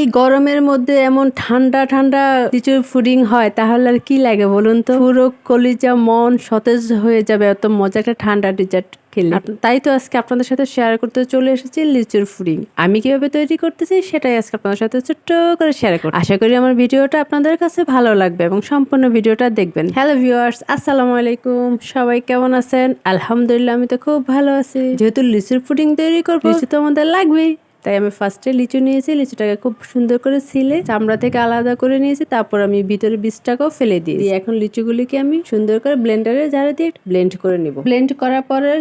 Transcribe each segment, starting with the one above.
এই গরমের মধ্যে এমন ঠান্ডা ঠান্ডা লিচুর পুডিং হয় তাহলে আর কি লাগে বলুন তো? পুরো কলিজা মন সতেজ হয়ে যাবে এত মজা একটা ঠান্ডা ডেজার্ট খেলে। তাই তো আজকে আপনাদের সাথে শেয়ার করতে চলে এসেছি লিচুর পুডিং। আমি কিভাবে তৈরি করতেছি সেটাই আজকে আপনাদের সাথে ছোট্ট করে শেয়ার করব। আশা করি আমার ভিডিওটা আপনাদের কাছে ভালো লাগবে এবং সম্পূর্ণ ভিডিওটা দেখবেন। হ্যালো ভিউয়ার্স, আসসালামু আলাইকুম। সবাই কেমন আছেন? আলহামদুলিল্লাহ আমি তো খুব ভালো আছি। যেহেতু লিচুর পুডিং তৈরি করবো, লিচু তো আমাদের লাগবেই। তাই আমি ফার্স্টে লিচু নিয়েছি, লিচুটাকে খুব সুন্দর করে ছিলে চামড়া থেকে আলাদা করে নিয়েছি। তারপর আমি ভিতরে বীজটাকেও ফেলে দিই। এখন লিচুগুলিকে আমি সুন্দর করে ব্লেন্ডারে জারে দিয়ে ব্লেন্ড করে নিব। ব্লেন্ড করার পরে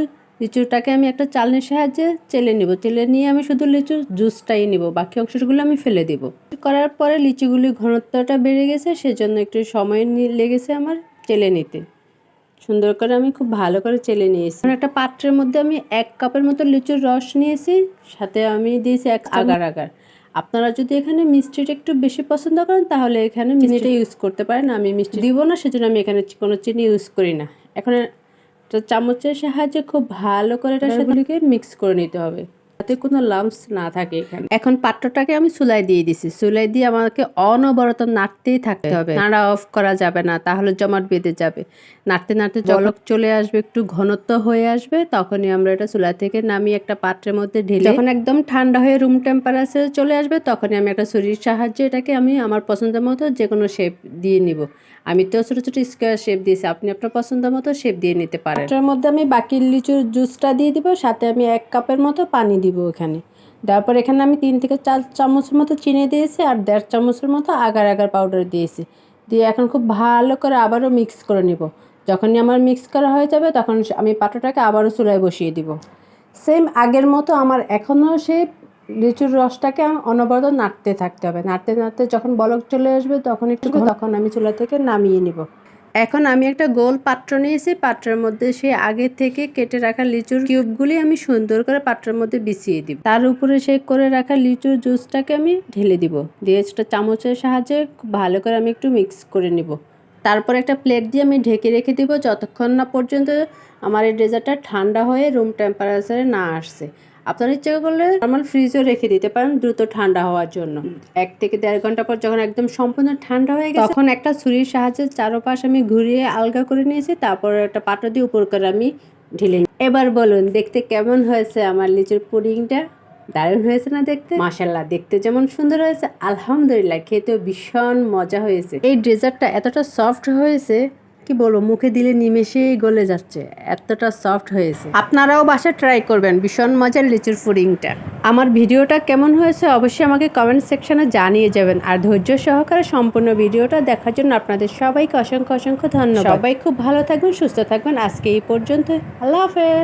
লিচুটাকে আমি একটা চালনির সাহায্যে চেলে নিব। চেলে নিয়ে আমি শুধু লিচুর জুসটাই নিব, বাকি অংশগুলো আমি ফেলে দিব। করার পরে লিচুগুলির ঘনত্বটা বেড়ে গেছে, সেজন্য একটু সময় লেগেছে আমার চেলে নিতে। সুন্দর করে আমি খুব ভালো করে চেলে নিয়েছি। একটা পাত্রের মধ্যে আমি 1 কাপের মতো লিচুর রস নিয়েছি, সাথে আমি দিয়েছি 1 আগার। আপনারা যদি এখানে মিষ্টিটা একটু বেশি পছন্দ করেন তাহলে এখানে চিনিটা ইউজ করতে পারেন। আমি মিষ্টি দিব না, সেজন্য আমি এখানে কোনো চিনি ইউজ করি না। এখন চামচের সাহায্যে খুব ভালো করে এটা সেগুলিকে মিক্স করে নিতে হবে, যাতে কোনো লাম্পস না থাকে এখানে। এখন পাত্রটাকে আমি চুলায় দিয়ে দিছি। চুলায় দিয়ে আমাকে অনবরত নাড়তেই থাকতে হবে, নাড়া অফ করা যাবে না, তাহলে জমাট বেঁধে যাবে। নাড়তে নাড়তে বলক চলে আসবে, একটু ঘনত্ব হয়ে আসবে, তখনই আমরা এটা চুলা থেকে নামিয়ে একটা পাত্রের মধ্যে ঢেলে, যখন একদম ঠান্ডা হয়ে রুম টেম্পারেচারে চলে আসবে, তখনই আমি একটা ছুরির সাহায্যে এটাকে আমি আমার পছন্দ মতো যে কোনো শেপ দিয়ে নিব। আমি তো ছোটো ছোটো স্কোয়ার শেপ দিয়েছি, আপনি আপনার পছন্দ মতো শেপ দিয়ে নিতে পারেন। এটার মধ্যে আমি বাকি লিচুর জুসটা দিয়ে দিব, সাথে আমি 1 কাপের মতো পানি দিব এখানে। তারপর এখানে আমি 3 থেকে 4 চামচের মতো চিনি দিয়েছি আর 1.5 চামচের মতো আগার পাউডার দিয়েছি। দিয়ে এখন খুব ভালো করে আবারও মিক্স করে নিব। যখনই আমার মিক্স করা হয়ে যাবে তখন আমি পাত্রটাকে আবারও চুলায় বসিয়ে দিব। সেম আগের মতো আমার এখনও সেই লিচুর রসটাকে অনবরত নাড়তে থাকতে হবে। নাড়তে নাড়তে যখন বলক চলে আসবে তখন আমি চুলা থেকে নামিয়ে নিব। এখন আমি একটা গোল পাত্র নিয়েছি, পাত্রের মধ্যে সেই আগে থেকে কেটে রাখা লিচুর কিউবগুলি আমি সুন্দর করে পাত্রের মধ্যে বিছিয়ে দিব। তার উপরে সেই করে রাখা লিচুর জুসটাকে আমি ঢেলে দিব। দিয়ে সেটা চামচের সাহায্যে খুব ভালো করে আমি একটু মিক্স করে নিব। তারপর একটা প্লেট দিয়ে আমি ঢেকে রেখে দিব যতক্ষণ না পর্যন্ত আমার এই ডেজার্টটা ঠান্ডা হয়ে রুম টেম্পারেচারে না আসছে। আপনার ইচ্ছে করলে নর্মাল ফ্রিজেও রেখে দিতে পারেন দ্রুত ঠান্ডা হওয়ার জন্য। 1 থেকে 1.5 ঘন্টা পর যখন একদম সম্পূর্ণ ঠান্ডা হয়ে গেছে, তখন একটা ছুরির সাহায্যে চারপাশ আমি ঘুরিয়ে আলগা করে নিয়েছি। তারপর একটা পাত্র দিয়ে উপর করে আমি ঢেলে। এবার বলুন দেখতে কেমন হয়েছে আমার লিচুর পুডিংটা? দারুণ হয়েছে না দেখতে? মাশাআল্লাহ, দেখতে যেমন সুন্দর হয়েছে, আলহামদুলিল্লাহ খেতেও ভীষণ মজা হয়েছে। এই ডেজার্টটা এতটা সফট হয়েছে কি বলবো, মুখে দিলে নিমেষেই গলে যাচ্ছে, এতটা সফট হয়েছে। আপনারাও বাসায় ট্রাই করবেন ভীষণ মজার লিচুর পুডিংটা। আমার ভিডিওটা কেমন হয়েছে অবশ্যই আমাকে কমেন্ট সেকশনে জানিয়ে যাবেন। আর ধৈর্য সহকারে সম্পূর্ণ ভিডিওটা দেখার জন্য আপনাদের সবাইকে অসংখ্য অসংখ্য ধন্যবাদ। সবাই খুব ভালো থাকবেন, সুস্থ থাকবেন। আজকে এই পর্যন্ত, আল্লাহ হাফেজ।